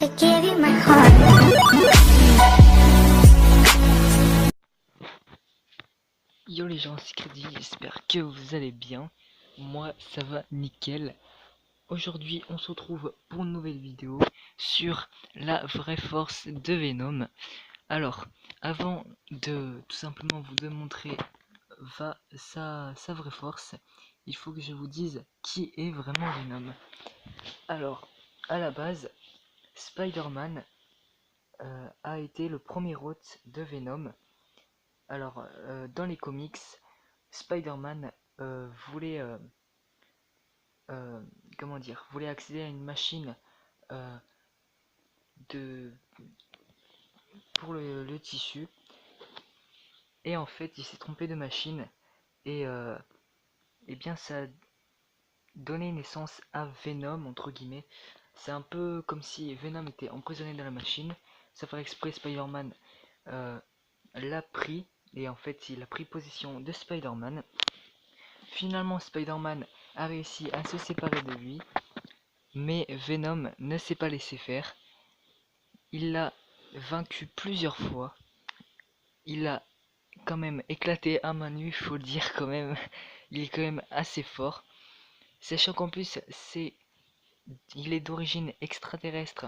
I gave you my heart. Yo les gens, c'est Crédit, j'espère que vous allez bien. Moi ça va nickel. Aujourd'hui on se retrouve pour une nouvelle vidéo sur la vraie force de Venom. Alors, avant de tout simplement vous démontrer sa vraie force, il faut que je vous dise qui est vraiment Venom. Alors, à la base, Spider-Man a été le premier hôte de Venom. Alors, dans les comics, Spider-Man voulait, voulait accéder à une machine euh, de pour le tissu, et en fait, il s'est trompé de machine, et bien ça a donné naissance à Venom entre guillemets. C'est un peu comme si Venom était emprisonné dans la machine. Ça fait exprès, Spider-Man euh, l'a pris, et en fait, il a pris possession de Spider-Man. Finalement, Spider-Man a réussi à se séparer de lui, mais Venom ne s'est pas laissé faire. Il l'a vaincu plusieurs fois. Il a quand même éclaté à main nue, faut le dire quand même. Il est quand même assez fort. Sachant qu'en plus, il est d'origine extraterrestre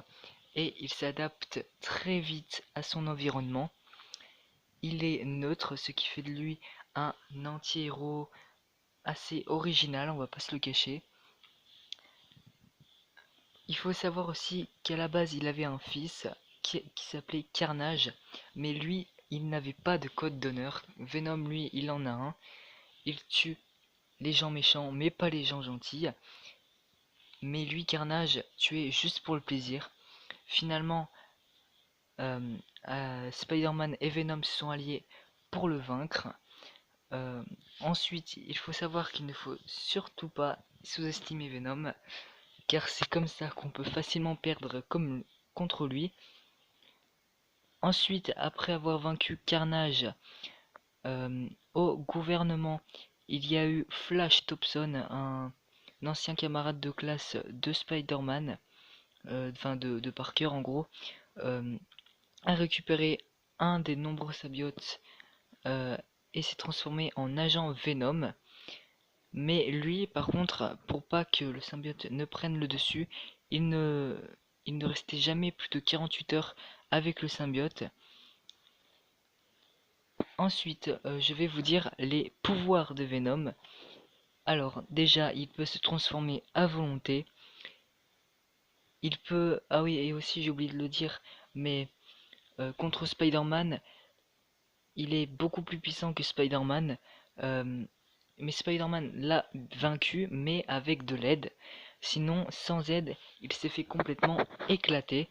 et il s'adapte très vite à son environnement. Il est neutre, ce qui fait de lui un anti-héros assez original, on va pas se le cacher. Il faut savoir aussi qu'à la base il avait un fils qui s'appelait Carnage, mais lui il n'avait pas de code d'honneur. Venom lui il en a un, il tue les gens méchants mais pas les gens gentils. Mais lui Carnage tuait juste pour le plaisir. Finalement Spider-Man et Venom se sont alliés pour le vaincre. Ensuite il faut savoir qu'il ne faut surtout pas sous-estimer Venom, car c'est comme ça qu'on peut facilement perdre contre lui. Ensuite, après avoir vaincu Carnage au gouvernement, il y a eu Flash Thompson, un ancien camarade de classe de Spider-Man, enfin de Parker en gros, a récupéré un des nombreux symbiotes et s'est transformé en agent Venom. Mais lui, par contre, pour pas que le symbiote ne prenne le dessus, il ne, il ne restait jamais plus de 48 heures avec le symbiote. Ensuite, je vais vous dire les pouvoirs de Venom. Alors, déjà, il peut se transformer à volonté. Il peut... Ah oui, et aussi, j'ai oublié de le dire, mais contre Spider-Man, il est beaucoup plus puissant que Spider-Man. Euh, mais Spider-Man l'a vaincu, mais avec de l'aide. Sinon, sans aide, il s'est fait complètement éclater.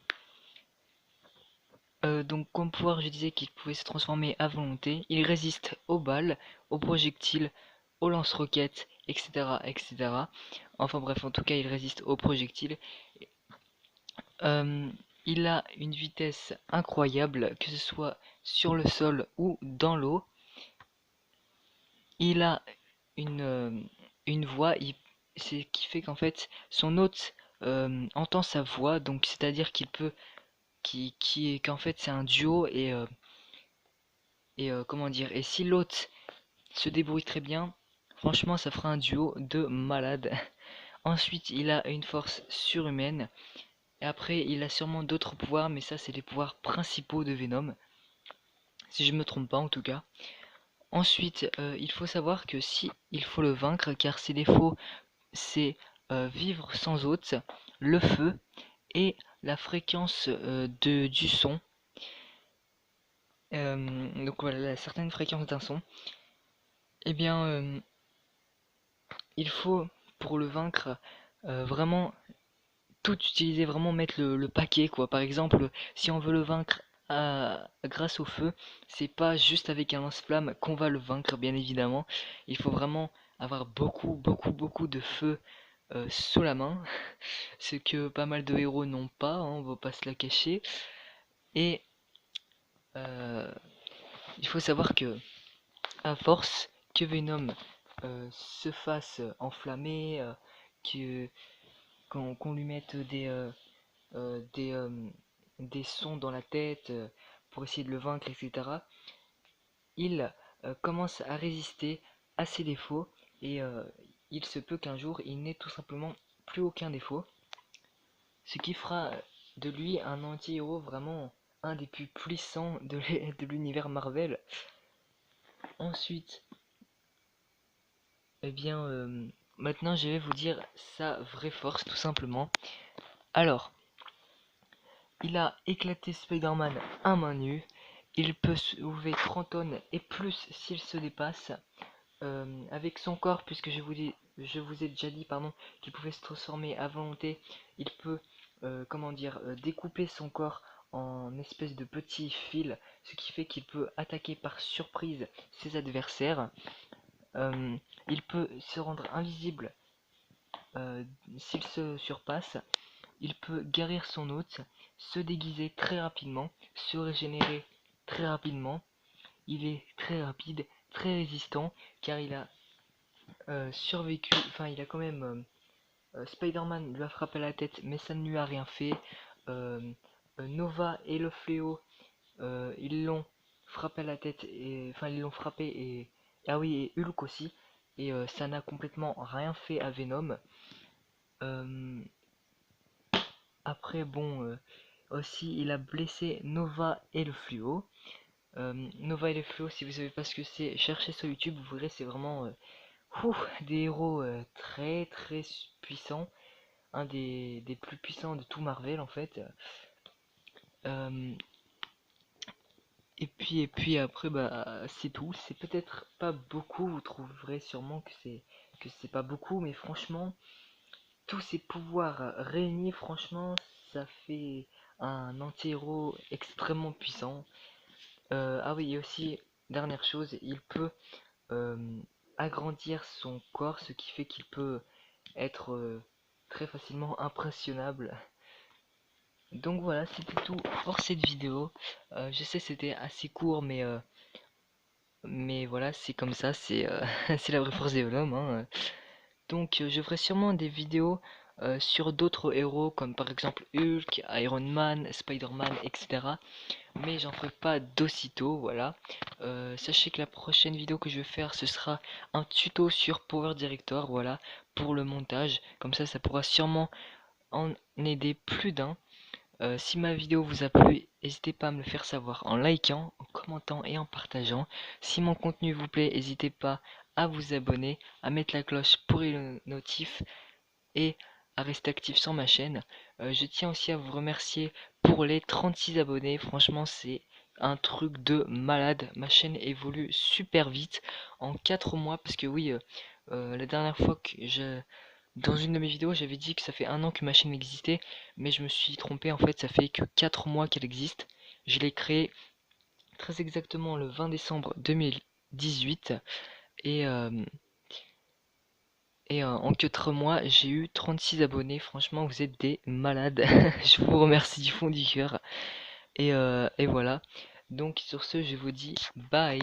Donc comme pouvoir, je disais qu'il pouvait se transformer à volonté. Il résiste aux balles, aux projectiles, aux lance-roquettes, etc., etc. Enfin bref, en tout cas, il résiste aux projectiles. Euh, il a une vitesse incroyable, que ce soit sur le sol ou dans l'eau. Il a une, euh, une voix, c'est qui fait qu'en fait, son hôte entend sa voix, donc c'est-à-dire qu'il peut, qu'en fait c'est un duo, et comment dire, et si l'hôte se débrouille très bien, franchement ça fera un duo de malade. Ensuite il a une force surhumaine, et après il a sûrement d'autres pouvoirs, mais ça c'est les pouvoirs principaux de Venom, si je me trompe pas en tout cas. Ensuite il faut savoir que si il faut le vaincre, car ses défauts c'est vivre sans hôte, le feu et la fréquence du son. Donc voilà, certaines fréquences d'un son. Eh bien, il faut, pour le vaincre, vraiment tout utiliser, vraiment mettre le paquet, quoi. Par exemple, si on veut le vaincre grâce au feu, c'est pas juste avec un lance-flamme qu'on va le vaincre, bien évidemment. Il faut vraiment avoir beaucoup, beaucoup, beaucoup de feu sous la main, ce que pas mal de héros n'ont pas, hein, on va pas se la cacher. Et euh, il faut savoir que, à force que Venom se fasse enflammer, que qu'on lui mette des sons dans la tête pour essayer de le vaincre, etc. Il commence à résister à ses défauts et il se peut qu'un jour il n'ait tout simplement plus aucun défaut, ce qui fera de lui un anti-héros vraiment un des plus puissants de l'univers Marvel. Ensuite, eh bien, maintenant je vais vous dire sa vraie force tout simplement. Alors, il a éclaté Spider-Man à main nue, il peut soulever 30 tonnes et plus s'il se dépasse. Avec son corps, puisque je vous ai déjà dit pardon, qu'il pouvait se transformer à volonté, il peut découper son corps en espèces de petits fils, ce qui fait qu'il peut attaquer par surprise ses adversaires. Il peut se rendre invisible s'il se surpasse. Il peut guérir son hôte, se déguiser très rapidement, se régénérer très rapidement. Il est très rapide, très résistant, car il a survécu, enfin il a quand même Spider-Man lui a frappé la tête mais ça ne lui a rien fait. Nova et le Fléau ils l'ont frappé à la tête et enfin ils l'ont frappé et ah oui, et Hulk aussi, et ça n'a complètement rien fait à Venom. Après bon, aussi il a blessé Nova et le Fléau. Nova et le Fléau, si vous savez pas ce que c'est, cherchez sur YouTube, vous verrez, c'est vraiment des héros très très puissants, un des plus puissants de tout Marvel en fait. Et puis après bah c'est tout, c'est peut-être pas beaucoup, vous trouverez sûrement que c'est pas beaucoup, mais franchement tous ces pouvoirs réunis, franchement ça fait un anti-héros extrêmement puissant. Ah oui, et aussi dernière chose, il peut agrandir son corps, ce qui fait qu'il peut être très facilement impressionnable. Donc voilà, c'était tout pour cette vidéo. Je sais c'était assez court, mais voilà, c'est comme ça, c'est c'est la vraie force des Venom, hein. Donc je ferai sûrement des vidéos sur d'autres héros, comme par exemple Hulk, Iron Man, Spider-Man, etc. Mais j'en ferai pas d'aussitôt, voilà. Sachez que la prochaine vidéo que je vais faire, ce sera un tuto sur Power Director, voilà, pour le montage. Comme ça pourra sûrement en aider plus d'un. Si ma vidéo vous a plu, n'hésitez pas à me le faire savoir en likant, en commentant et en partageant. Si mon contenu vous plaît, n'hésitez pas à vous abonner, à mettre la cloche pour les notifs et à rester actif sur ma chaîne. Je tiens aussi à vous remercier pour les 36 abonnés. Franchement, c'est un truc de malade. Ma chaîne évolue super vite en 4 mois. Parce que oui, la dernière fois que dans une de mes vidéos, j'avais dit que ça fait un an que ma chaîne existait. Mais je me suis trompé. En fait, ça fait que 4 mois qu'elle existe. Je l'ai créée très exactement le 20 décembre 2018. Et... en 4 mois, j'ai eu 36 abonnés. Franchement, vous êtes des malades. Je vous remercie du fond du cœur. Et voilà. Donc sur ce, je vous dis bye.